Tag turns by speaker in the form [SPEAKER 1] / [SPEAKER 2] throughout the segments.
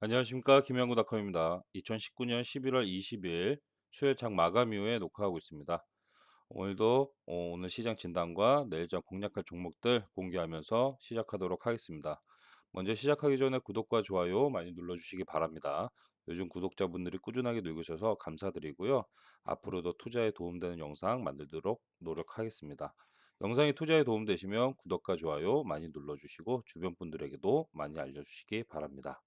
[SPEAKER 1] 안녕하십니까 김양구닷컴입니다. 2019년 11월 20일 수요일장 마감 이후에 녹화하고 있습니다. 오늘도 오늘 시장 진단과 내일장 공략할 종목들 공개하면서 시작하도록 하겠습니다. 먼저 시작하기 전에 구독과 좋아요 많이 눌러주시기 바랍니다. 요즘 구독자분들이 꾸준하게 늘고 있어서 감사드리고요. 앞으로도 투자에 도움되는 영상 만들도록 노력하겠습니다. 영상이 투자에 도움되시면 구독과 좋아요 많이 눌러주시고 주변 분들에게도 많이 알려주시기 바랍니다.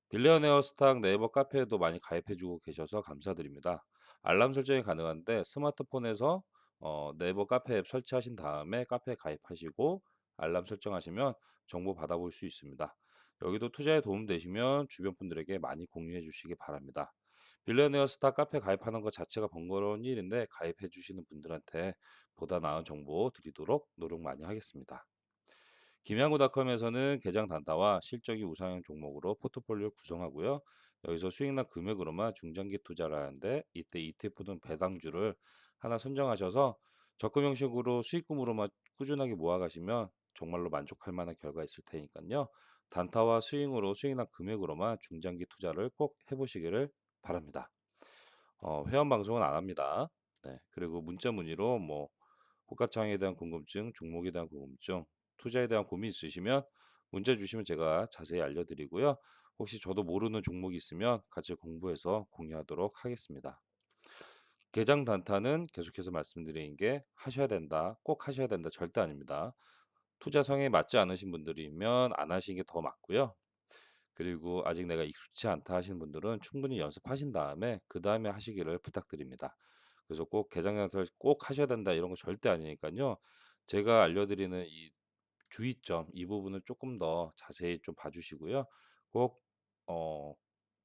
[SPEAKER 1] 빌리어네어 스탁 네이버 카페에도 많이 가입해주고 계셔서 감사드립니다. 알람 설정이 가능한데 스마트폰에서 네이버 카페 앱 설치하신 다음에 카페에 가입하시고 알람 설정하시면 정보 받아볼 수 있습니다. 여기도 투자에 도움 되시면 주변 분들에게 많이 공유해 주시기 바랍니다. 빌리어네어 스탁 카페 가입하는 것 자체가 번거로운 일인데 가입해 주시는 분들한테 보다 나은 정보 드리도록 노력 많이 하겠습니다. 김양구닷컴에서는 계정 단타와 실적이 우상향 종목으로 포트폴리오를 구성하고요. 여기서 수익날 금액으로만 중장기 투자를 하는데 이때 ETF 등 배당주를 하나 선정하셔서 적금 형식으로 수익금으로만 꾸준하게 모아가시면 정말로 만족할 만한 결과 있을 테니까요. 단타와 스윙으로 수익날 금액으로만 중장기 투자를 꼭 해보시기를 바랍니다. 회원 방송은 안 합니다. 네, 그리고 문자 문의로 호가창에 대한 궁금증, 종목에 대한 궁금증, 투자에 대한 고민 있으시면 문자 주시면 제가 자세히 알려드리고요. 혹시 저도 모르는 종목이 있으면 같이 공부해서 공유하도록 하겠습니다. 개장 단타는 계속해서 말씀드린 게 하셔야 된다, 꼭 하셔야 된다 절대 아닙니다. 투자 성에 맞지 않으신 분들이면 안 하시는 게 더 맞고요. 그리고 아직 내가 익숙치 않다 하시는 분들은 충분히 연습하신 다음에 그 다음에 하시기를 부탁드립니다. 그래서 꼭 개장 단타를 꼭 하셔야 된다 이런 거 절대 아니니까요. 제가 알려드리는 이 주의점 이 부분을 조금 더 자세히 좀 봐 주시고요. 꼭 어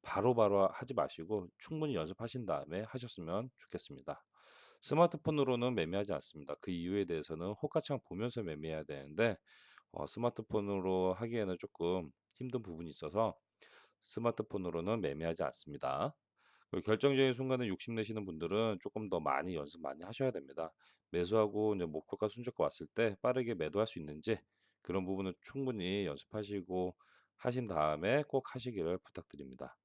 [SPEAKER 1] 바로바로 하지 마시고 충분히 연습하신 다음에 하셨으면 좋겠습니다. 스마트폰으로는 매매하지 않습니다. 그 이유에 대해서는 호가창 보면서 매매해야 되는데 스마트폰으로 하기에는 조금 힘든 부분이 있어서 스마트폰으로는 매매하지 않습니다. 그리고 결정적인 순간에 욕심내시는 분들은 조금 더 많이 연습 많이 하셔야 됩니다. 매수하고 이제 목표가 순저가 왔을 때 빠르게 매도할 수 있는지 그런 부분은 충분히 연습하시고 하신 다음에 꼭 하시기를 부탁드립니다.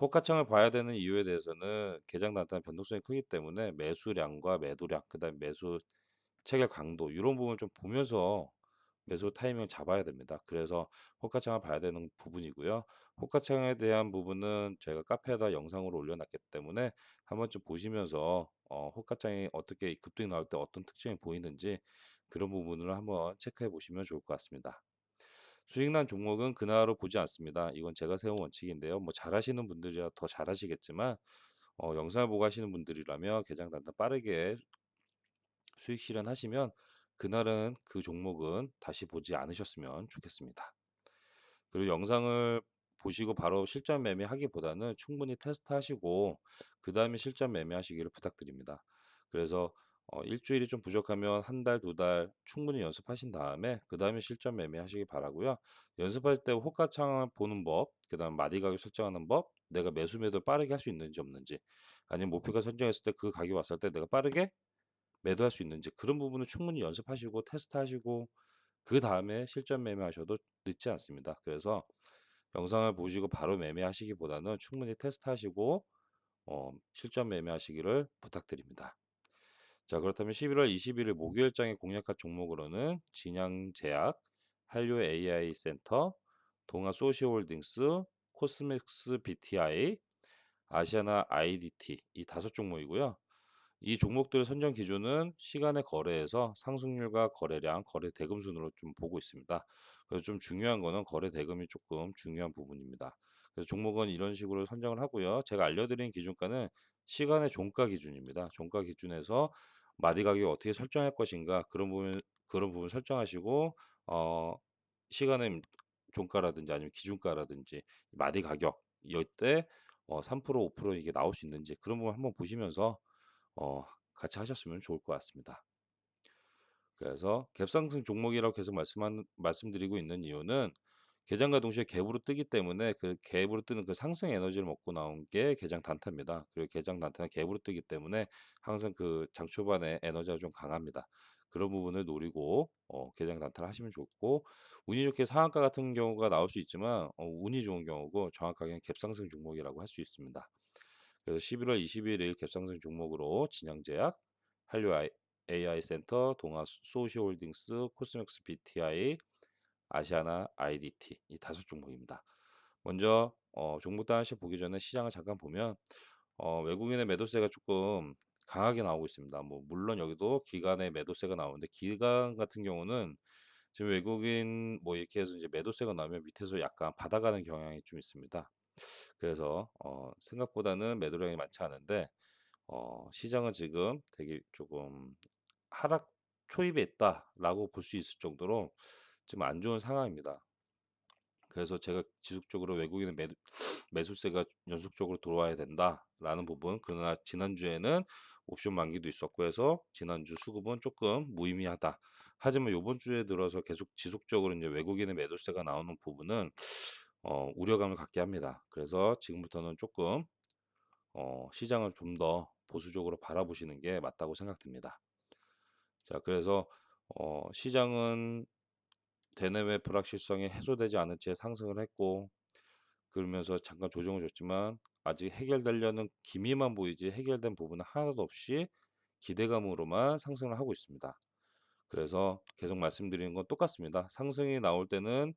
[SPEAKER 1] 호가창을 봐야 되는 이유에 대해서는 개장 나타난 변동성이 크기 때문에 매수량과 매도량, 그다음에 매수 체결 강도 이런 부분을 좀 보면서 매수 타이밍을 잡아야 됩니다. 그래서 호가창을 봐야 되는 부분이고요. 호가창에 대한 부분은 제가 카페에다 영상으로 올려놨기 때문에 한 번쯤 보시면서 호가창이 어떻게 급등이 나올 때 어떤 특징이 보이는지 그런 부분을 한번 체크해 보시면 좋을 것 같습니다. 수익난 종목은 그날로 보지 않습니다. 이건 제가 세운 원칙인데요. 뭐 잘하시는 분들이야 더 잘하시겠지만 영상을 보고 하시는 분들이라면 개장 단타 빠르게 수익 실현하시면 그날은 그 종목은 다시 보지 않으셨으면 좋겠습니다. 그리고 영상을 보시고 바로 실전 매매하기보다는 충분히 테스트하시고 그다음에 실전 매매하시기를 부탁드립니다. 그래서 주일이 좀 부족하면 한 달, 두 달 충분히 연습하신 다음에 그다음에 실전 매매하시기 바라고요. 연습할 때 호가창을 보는 법, 그다음 마디 가격 설정하는 법, 내가 매수 매도를 빠르게 할 수 있는지 없는지, 아니면 목표가 설정했을 때 그 가격이 왔을 때 내가 빠르게 매도할 수 있는지 그런 부분을 충분히 연습하시고 테스트하시고 그다음에 실전 매매하셔도 늦지 않습니다. 그래서 영상을 보시고 바로 매매하시기보다는 충분히 테스트하시고 실전 매매하시기를 부탁드립니다. 자, 그렇다면 11월 21일 목요일장에 공략한 종목으로는 진양제약, 한류 AI 센터, 동아소시홀딩스, 코스맥스 BTI, 아시아나 IDT 이 다섯 종목이고요. 이 종목들 선정 기준은 시간의 거래에서 상승률과 거래량, 거래 대금 순으로 좀 보고 있습니다. 그래서 좀 중요한 거는 거래 대금이 조금 중요한 부분입니다. 그래서 종목은 이런 식으로 선정을 하고요. 제가 알려드린 기준가는 시간의 종가 기준입니다. 종가 기준에서 마디 가격을 어떻게 설정할 것인가 그런 부분 설정하시고 시간의 종가라든지 아니면 기준가라든지 마디 가격 이때 3% 5% 이게 나올 수 있는지 그런 부분 한번 보시면서 같이 하셨으면 좋을 것 같습니다. 그래서 갭상승 종목이라고 계속 말씀드리고 있는 이유는 개장과 동시에 갭으로 뜨기 때문에 그 갭으로 뜨는 그 상승 에너지를 먹고 나온 게 개장 단타입니다. 그리고 개장 단타는 갭으로 뜨기 때문에 항상 그 장 초반에 에너지가 좀 강합니다. 그런 부분을 노리고 계좌 단타를 하시면 좋고, 운이 좋게 상한가 같은 경우가 나올 수 있지만 운이 좋은 경우고 정확하게는 갭상승 종목이라고 할 수 있습니다. 그래서 11월 21일 갭상승 종목으로 진양제약, 한류 AI 센터, 동아 소시홀딩스, 코스맥스 BTI, 아시아나 IDT 이 다섯 종목입니다. 먼저 종목 하나씩 보기 전에 시장을 잠깐 보면 외국인의 매도세가 조금 강하게 나오고 있습니다. 뭐 물론 여기도 기관의 매도세가 나오는데, 기관 같은 경우는 지금 외국인 뭐 이렇게 해서 이제 매도세가 나오면 밑에서 약간 받아가는 경향이 좀 있습니다. 그래서 생각보다는 매도량이 많지 않은데 시장은 지금 되게 조금 하락 초입에 있다라고 볼 수 있을 정도로 지금 안 좋은 상황입니다. 그래서 제가 지속적으로 외국인의 매수세가 연속적으로 들어와야 된다라는 부분, 그러나 지난주에는 옵션 만기도 있었고 해서 지난주 수급은 조금 무의미하다. 하지만 요번 주에 들어서 계속 지속적으로 이제 외국인의 매도세가 나오는 부분은 우려감을 갖게 합니다. 그래서 지금부터는 조금 시장을 좀 더 보수적으로 바라보시는 게 맞다고 생각됩니다. 자, 그래서 시장은 대내외 불확실성이 해소되지 않은 채 상승을 했고, 그러면서 잠깐 조정을 줬지만 아직 해결되려는 기미만 보이지 해결된 부분은 하나도 없이 기대감으로만 상승을 하고 있습니다. 그래서 계속 말씀드리는 건 똑같습니다. 상승이 나올 때는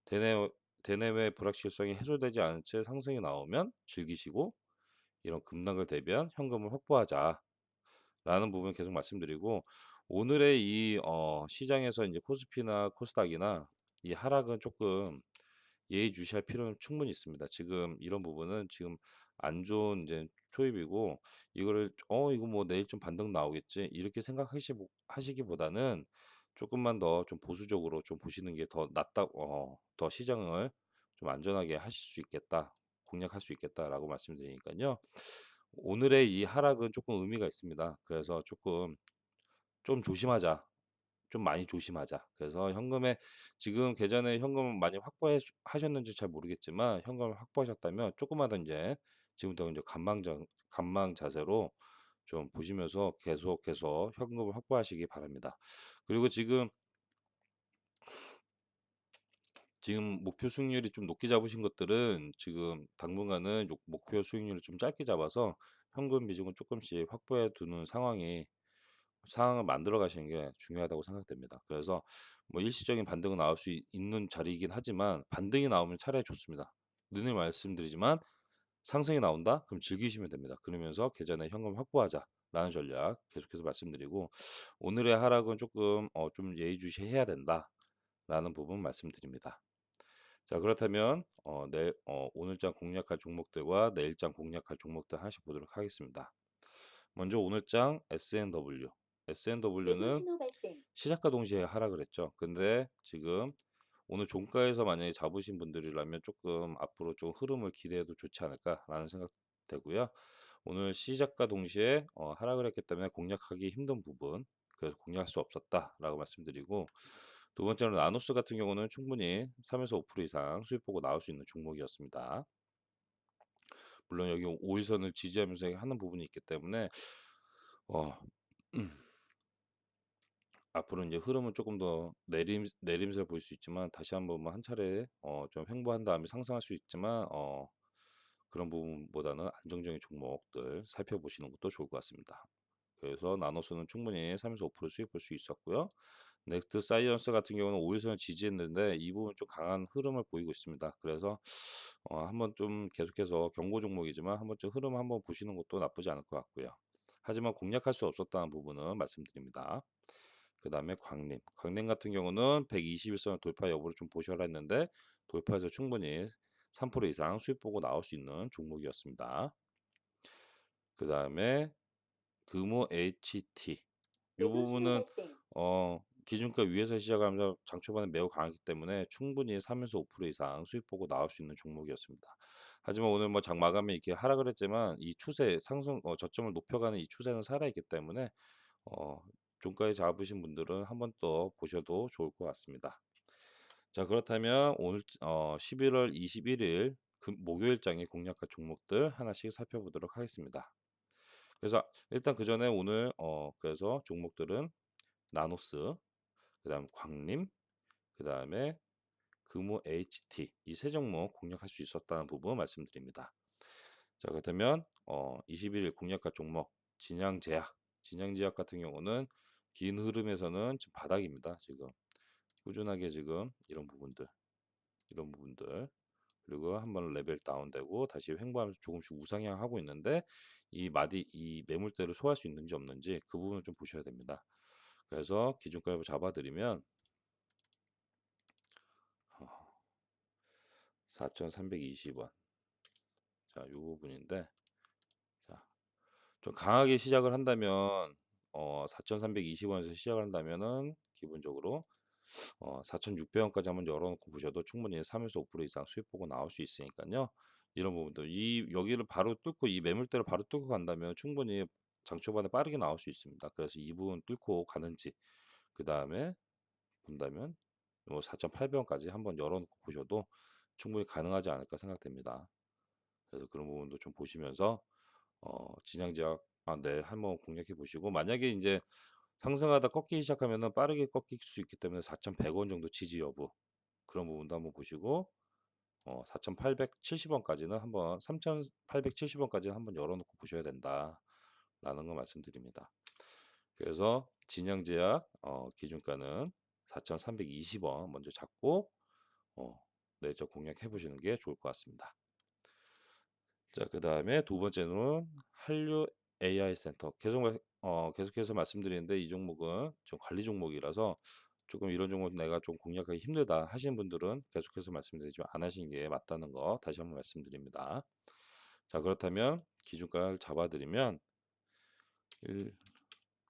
[SPEAKER 1] 대내, 대내외 불확실성이 해소되지 않은 채 상승이 나오면 즐기시고, 이런 급락을 대비한 현금을 확보하자 라는 부분 계속 말씀드리고, 오늘의 이 시장에서 이제 코스피나 코스닥이나 이 하락은 조금 예의주시할 필요는 충분히 있습니다. 지금 이런 부분은 지금 안 좋은 이제 초입이고, 이거를 이거 뭐 내일 좀 반등 나오겠지 이렇게 하시기보다는 조금만 더 좀 보수적으로 좀 보시는 게 더 낫다, 더 시장을 좀 안전하게 하실 수 있겠다, 공략할 수 있겠다라고 말씀드리니까요. 오늘의 이 하락은 조금 의미가 있습니다. 그래서 조금 좀 조심하자. 좀 많이 조심하자. 그래서 현금에 지금 계좌에 현금 많이 확보해 하셨는지 잘 모르겠지만, 현금을 확보하셨다면 조금만 더 이제 지금부터 이제 관망 자세로 좀 보시면서 계속해서 현금을 확보하시기 바랍니다. 그리고 지금 목표 수익률이 좀 높게 잡으신 것들은 지금 당분간은 목표 수익률을 좀 짧게 잡아서 현금 비중을 조금씩 확보해 두는 상황을 만들어 가시는 게 중요하다고 생각됩니다. 그래서 뭐 일시적인 반등은 나올 수 있는 자리이긴 하지만, 반등이 나오면 차라리 좋습니다. 늘 말씀드리지만 상승이 나온다? 그럼 즐기시면 됩니다. 그러면서 계좌내 현금 확보하자라는 전략 계속해서 말씀드리고, 오늘의 하락은 조금 좀 예의주시해야 된다라는 부분 말씀드립니다. 자, 그렇다면 오늘장 공략할 종목들과 내일장 공략할 종목들 하나씩 보도록 하겠습니다. 먼저 오늘장 S&W. S&W는 시작과 동시에 하락을 했죠. 근데 지금 오늘 종가에서 만약에 잡으신 분들이라면 조금 앞으로 좀 흐름을 기대해도 좋지 않을까라는 생각 되고요. 오늘 시작과 동시에 하락을 했기 때문에 공략하기 힘든 부분, 그래서 공략할 수 없었다라고 말씀드리고, 두 번째로 나노스 같은 경우는 충분히 3에서 5% 이상 수익 보고 나올 수 있는 종목이었습니다. 물론 여기 5일선을 지지하면서 하는 부분이 있기 때문에 어, 앞으로 이제 흐름은 조금 더 내림세를 볼 수 있지만, 다시 한번 뭐 한 차례 좀 횡보한 다음에 상승할 수 있지만 그런 부분보다는 안정적인 종목들 살펴보시는 것도 좋을 것 같습니다. 그래서 나노스는 충분히 3에서 5% 수익 볼 수 있었고요. 넥스트 사이언스 같은 경우는 5일선을 지지했는데 이 부분 좀 강한 흐름을 보이고 있습니다. 그래서 한번 좀 계속해서 경고 종목이지만 한 번쯤 흐름 한번 보시는 것도 나쁘지 않을 것 같고요. 하지만 공략할 수 없었다는 부분은 말씀드립니다. 그 다음에 광림 같은 경우는 121선을 돌파 여부를 좀 보셔라 했는데, 돌파해서 충분히 3% 이상 수익 보고 나올 수 있는 종목이었습니다. 그 다음에 금호 HT, 이 부분은 기준가 위에서 시작하면서 장 초반에 매우 강하기 때문에 충분히 3에서 5% 이상 수익 보고 나올 수 있는 종목이었습니다. 하지만 오늘 뭐 장 마감에 이렇게 하락을 했지만 이 추세 상승 저점을 높여가는 이 추세는 살아있기 때문에 어, 종가에 잡으신 분들은 한번 더 보셔도 좋을 것 같습니다. 자, 그렇다면 오늘 11월 21일 목요일장에 공략할 종목들 하나씩 살펴보도록 하겠습니다. 그래서 일단 그 전에 오늘 그래서 종목들은 나노스, 그다음 광림, 그다음에 금호 HT 이 세 종목 공략할 수 있었다는 부분 말씀드립니다. 자, 그렇다면 21일 공략할 종목 진양제약. 진양제약 같은 경우는 긴 흐름에서는 지금 바닥입니다. 지금 꾸준하게 지금 이런 부분들 그리고 한번 레벨 다운되고 다시 횡보하면서 조금씩 우상향 하고 있는데 이 매물대를 소화할 수 있는지 없는지 그 부분을 좀 보셔야 됩니다. 그래서 기준가를 잡아드리면 4,320원. 자, 이 부분인데, 자, 좀 강하게 시작을 한다면 4,320원에서 시작을 한다면은 기본적으로 4,600원까지 한번 열어놓고 보셔도 충분히 3에서 5% 이상 수익 보고 나올 수 있으니까요. 이런 부분도 여기를 바로 뚫고 이 매물대를 바로 뚫고 간다면 충분히 장 초반에 빠르게 나올 수 있습니다. 그래서 이 부분 뚫고 가는지 그 다음에 본다면 4,800원까지 한번 열어놓고 보셔도 충분히 가능하지 않을까 생각됩니다. 그래서 그런 부분도 좀 보시면서 진양제약 네, 한번 공략해 보시고 만약에 이제 상승하다 꺾이기 시작하면은 빠르게 꺾일 수 있기 때문에 4,100원 정도 지지 여부 그런 부분도 한번 보시고 4,870원까지는 한번 3,870원까지는 한번 열어놓고 보셔야 된다라는 거 말씀드립니다. 그래서 진양제약 기준가는 4,320원 먼저 잡고 내적 공략해 보시는 게 좋을 것 같습니다. 자, 그 다음에 두 번째는 한류 AI 센터. 계속해서 말씀드리는데 이 종목은 좀 관리 종목이라서 조금 이런 종목 내가 좀 공략하기 힘들다 하시는 분들은 계속해서 말씀드리지만 안 하시는 게 맞다는 거 다시 한번 말씀드립니다. 자, 그렇다면 기준가를 잡아드리면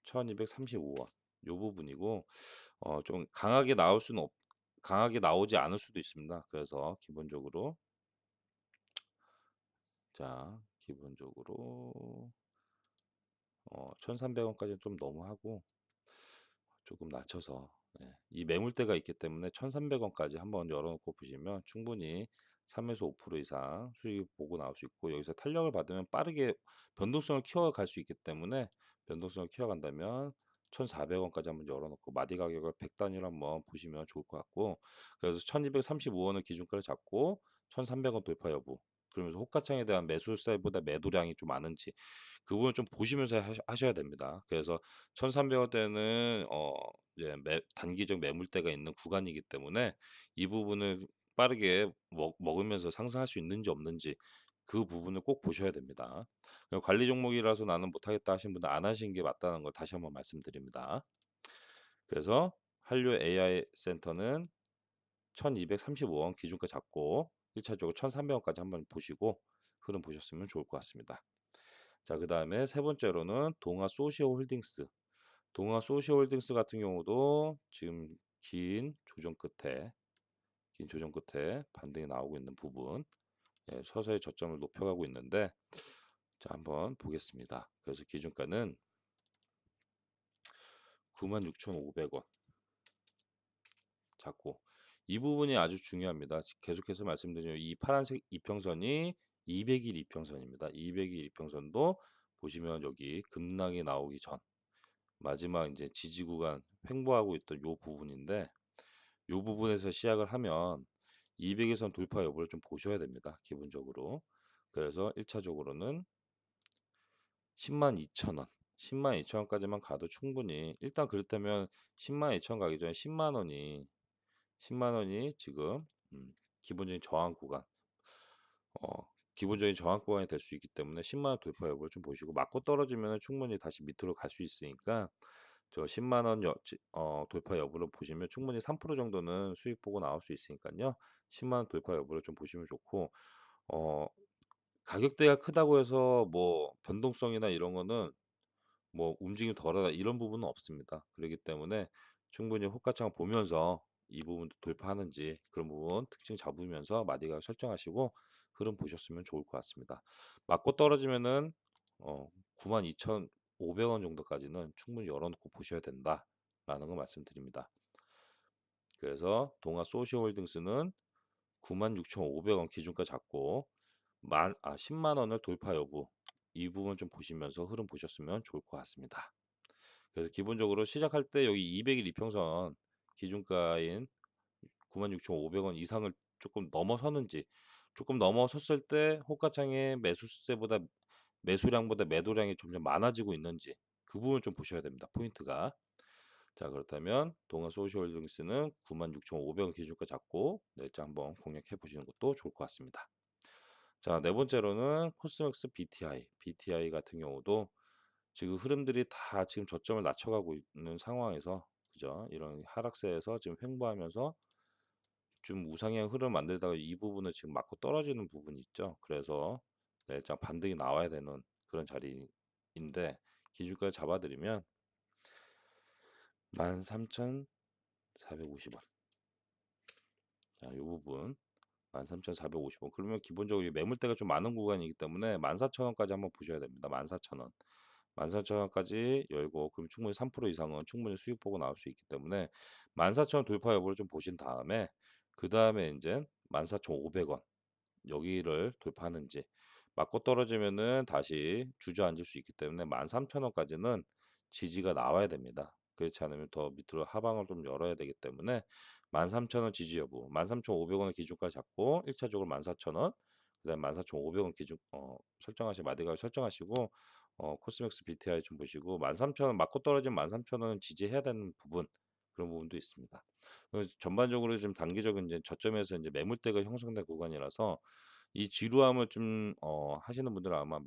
[SPEAKER 1] 1235원 이 부분이고 좀 강하게 나오지 않을 수도 있습니다. 그래서 기본적으로 자, 기본적으로 1,300원까지는 좀 너무하고 조금 낮춰서 이 매물대가 있기 때문에 1,300원까지 한번 열어놓고 보시면 충분히 3에서 5% 이상 수익 보고 나올 수 있고 여기서 탄력을 받으면 빠르게 변동성을 키워갈 수 있기 때문에 변동성을 키워간다면 1,400원까지 한번 열어놓고 마디 가격을 100단위로 한번 보시면 좋을 것 같고 그래서 1,235원을 기준가를 잡고 1,300원 돌파 여부 그러면서 호가창에 대한 매수세보다 매도량이 좀 많은지 그 부분을 좀 보시면서 하셔야 됩니다. 그래서 1,300원대는 이제 단기적 매물대가 있는 구간이기 때문에 이 부분을 빠르게 먹으면서 상승할 수 있는지 없는지 그 부분을 꼭 보셔야 됩니다. 관리 종목이라서 나는 못하겠다 하신 분들 안 하시는 게 맞다는 걸 다시 한번 말씀드립니다. 그래서 한류 AI 센터는 1,235원 기준가 잡고 1차적으로 1,300원까지 한번 보시고 흐름 보셨으면 좋을 것 같습니다. 자, 그 다음에 세 번째로는 동아소시오홀딩스 같은 경우도 지금 긴 조정 끝에 반등이 나오고 있는 부분 서서히 저점을 높여가고 있는데 자, 한번 보겠습니다. 그래서 기준가는 96,500원 잡고 이 부분이 아주 중요합니다. 계속해서 말씀드리면 이 파란색 이평선이 200일 이평선입니다. 200일 이평선도 보시면 여기 급락이 나오기 전 마지막 이제 지지 구간 횡보하고 있던 요 부분인데 요 부분에서 시작을 하면 200일선 돌파 여부를 좀 보셔야 됩니다. 기본적으로. 그래서 1차적으로는 102,000원 102,000원까지만 가도 충분히 일단 그렇다면 102,000원 가기 전에 10만 원이 지금 기본적인 저항 구간 기본적인 저항 구간이 될 수 있기 때문에 10만 원 돌파 여부를 좀 보시고 맞고 떨어지면 충분히 다시 밑으로 갈 수 있으니까 저 10만 원 돌파 여부를 보시면 충분히 3% 정도는 수익 보고 나올 수 있으니까요. 10만 원 돌파 여부를 좀 보시면 좋고 어 가격대가 크다고 해서 뭐 변동성이나 이런 거는 뭐 움직임이 덜하다 이런 부분은 없습니다. 그렇기 때문에 충분히 호가창 보면서 이 부분도 돌파하는지 그런 부분 특징 잡으면서 마디가 설정하시고 흐름 보셨으면 좋을 것 같습니다. 맞고 떨어지면은 92,500원 정도까지는 충분히 열어놓고 보셔야 된다라는 거 말씀드립니다. 그래서 동아 소시홀딩스는 96,500원 기준가 잡고 10만 원을 돌파 여부 이 부분 좀 보시면서 흐름 보셨으면 좋을 것 같습니다. 그래서 기본적으로 시작할 때 여기 200일 이평선 기준가인 96,500원 이상을 조금 넘어서는지, 조금 넘어섰을 때 호가창의 매수세보다 매수량보다 매도량이 점점 많아지고 있는지, 그 부분 좀 보셔야 됩니다. 포인트가. 자, 그렇다면 동아소시홀딩스는 96,500원 기준가 잡고 내일장 한번 공략해 보시는 것도 좋을 것 같습니다. 자, 네 번째로는 코스맥스 BTI. BTI 같은 경우도 지금 흐름들이 다 지금 저점을 낮춰가고 있는 상황에서, 그죠? 이런 하락세에서 지금 횡보하면서 좀 우상향 흐름 만들다가 이 부분을 지금 맞고 떨어지는 부분이 있죠. 그래서 내일장 반등이 나와야 되는 그런 자리인데, 기준가를 잡아드리면 13,450원. 자, 이 부분 13,450원. 그러면 기본적으로 이 매물대가 좀 많은 구간이기 때문에 14,000원까지 한번 보셔야 됩니다. 14,000원. 14,000원까지 열고, 그럼 충분히 3% 이상은 충분히 수익 보고 나올 수 있기 때문에 14,000원 돌파 여부를 좀 보신 다음에, 그 다음에 이제 14,500원 여기를 돌파하는지, 맞고 떨어지면은 다시 주저앉을 수 있기 때문에 13,000원까지는 지지가 나와야 됩니다. 그렇지 않으면 더 밑으로 하방을 좀 열어야 되기 때문에 13,000원 지지 여부, 13,500원을 기준가 잡고 1차적으로 14,000원, 그다음 14,500원 기준 설정하시 마디가 설정하시고, 코스맥스 BTI 좀 보시고 13,000원 맞고 떨어지면 13,000원은 지지해야 되는 부분, 그런 부분도 있습니다. 그래서 전반적으로 좀 단기적인 이제 저점에서 이제 매물대가 형성된 구간이라서 이 지루함을 좀 하시는 분들은 아마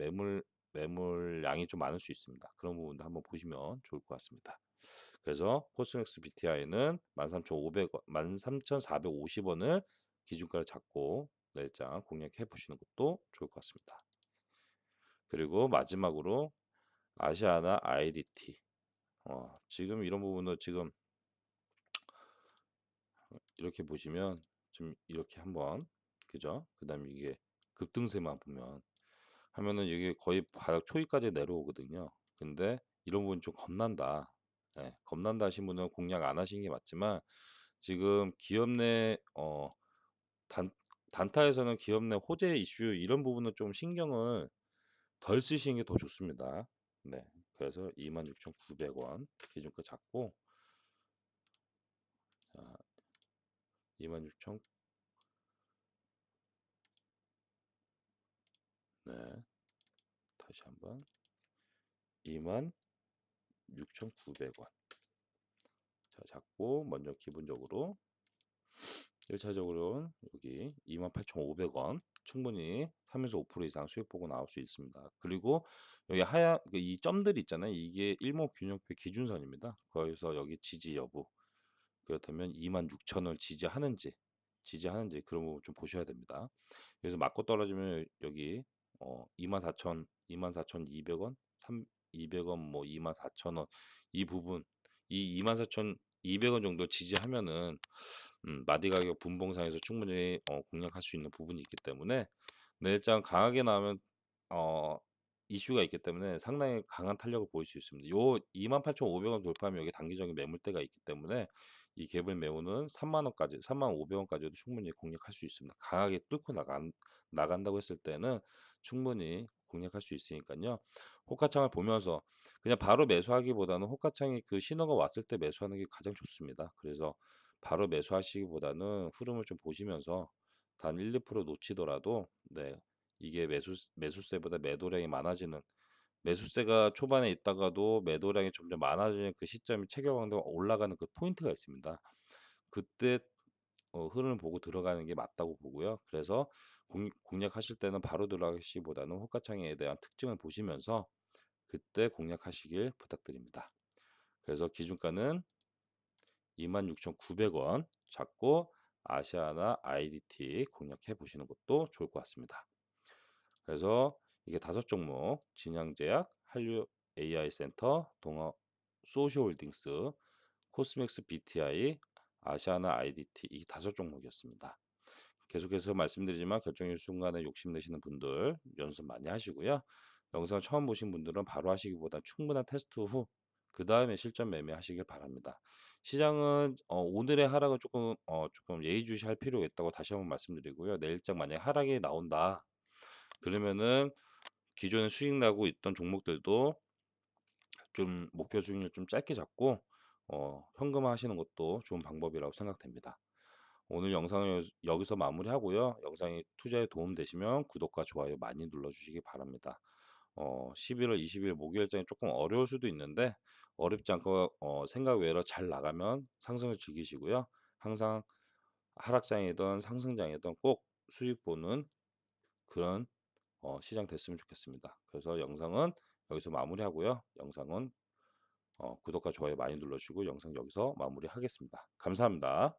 [SPEAKER 1] 매물량이 좀 많을 수 있습니다. 그런 부분도 한번 보시면 좋을 것 같습니다. 그래서 코스맥스 BTI는 13,500원, 13,450원을 기준가를 잡고 내일장 공략해 보시는 것도 좋을 것 같습니다. 그리고 마지막으로 아시아나 IDT. 지금 이런 부분을 지금 이렇게 보시면 좀 이렇게 한번, 그죠? 그다음에 이게 급등세만 보면 하면은 이게 거의 바닥 초기까지 내려오거든요. 근데 이런 부분 좀 겁난다. 예, 겁난다 하신 분은 공략 안 하시는 게 맞지만, 지금 기업 내 단 단타에서는 기업 내 호재 이슈 이런 부분은 좀 신경을 덜 쓰시는 게 더 좋습니다. 네. 그래서 26,900원 기준가 잡고, 자, 26,000, 네. 다시 한번 26,900원. 자, 잡고 먼저 기본적으로 1차적으로는 여기 28,500원 충분히 3에서 5% 이상 수익 보고 나올 수 있습니다. 그리고 여기 하얀 이 점들이 있잖아요. 이게 일목균형표 기준선입니다. 거기서 여기 지지 여부, 그렇다면 26,000을 지지하는지 그런 부분 좀 보셔야 됩니다. 그래서 맞고 떨어지면 여기 24,000, 24,200원, 200원, 뭐 24,000원, 이 부분, 이 24,200원 정도 지지하면은 마디 가격 분봉상에서 충분히 공략할 수 있는 부분이 있기 때문에, 내일장 강하게 나오면 어 이슈가 있기 때문에 상당히 강한 탄력을 보일 수 있습니다. 요 28,500원 돌파하면 여기 단기적인 매물대가 있기 때문에 이 갭을 메우는 3만 원까지, 3,500원까지도 충분히 공략할 수 있습니다. 강하게 뚫고 나간다고 했을 때는 충분히 공략할 수 있으니까요. 호가창을 보면서 그냥 바로 매수하기보다는 호가창이 그 신호가 왔을 때 매수하는 게 가장 좋습니다. 그래서 바로 매수하시기보다는 흐름을 좀 보시면서 단 1, 2% 놓치더라도, 네, 이게 매수세보다 매도량이 많아지는, 매수세가 초반에 있다가도 매도량이 점점 많아지는 그 시점이 체결강도가 올라가는 그 포인트가 있습니다. 그때 흐름을 보고 들어가는 게 맞다고 보고요. 그래서 공략하실 때는 바로 들어가시기보다는 호가창에 대한 특징을 보시면서 그때 공략하시길 부탁드립니다. 그래서 기준가는 26,900원 잡고 아시아나 IDT 공략해 보시는 것도 좋을 것 같습니다. 그래서 이게 5종목, 진양제약, 한류 AI센터, 동아 소시홀딩스, 코스맥스 BTI, 아시아나 IDT, 이 5종목이었습니다. 계속해서 말씀드리지만 결정일 순간에 욕심내시는 분들 연습 많이 하시고요. 영상 처음 보신 분들은 바로 하시기보다 충분한 테스트 후 그 다음에 실전 매매하시길 바랍니다. 시장은 오늘의 하락은 조금 예의주시할 필요가 있다고 다시 한번 말씀드리고요. 내일장 만약에 하락이 나온다, 그러면은 기존에 수익 나고 있던 종목들도 좀 목표 수익률 좀 짧게 잡고 현금화하시는 것도 좋은 방법이라고 생각됩니다. 오늘 영상을 여기서 마무리하고요. 영상이 투자에 도움 되시면 구독과 좋아요 많이 눌러주시기 바랍니다. 11월 20일 목요일장이 조금 어려울 수도 있는데 어렵지 않고 생각 외로 잘 나가면 상승을 즐기시고요. 항상 하락장이든 상승장이든 꼭 수익 보는 그런 시장 됐으면 좋겠습니다. 그래서 영상은 여기서 마무리하고요. 영상은 구독과 좋아요 많이 눌러주시고 영상 여기서 마무리하겠습니다. 감사합니다.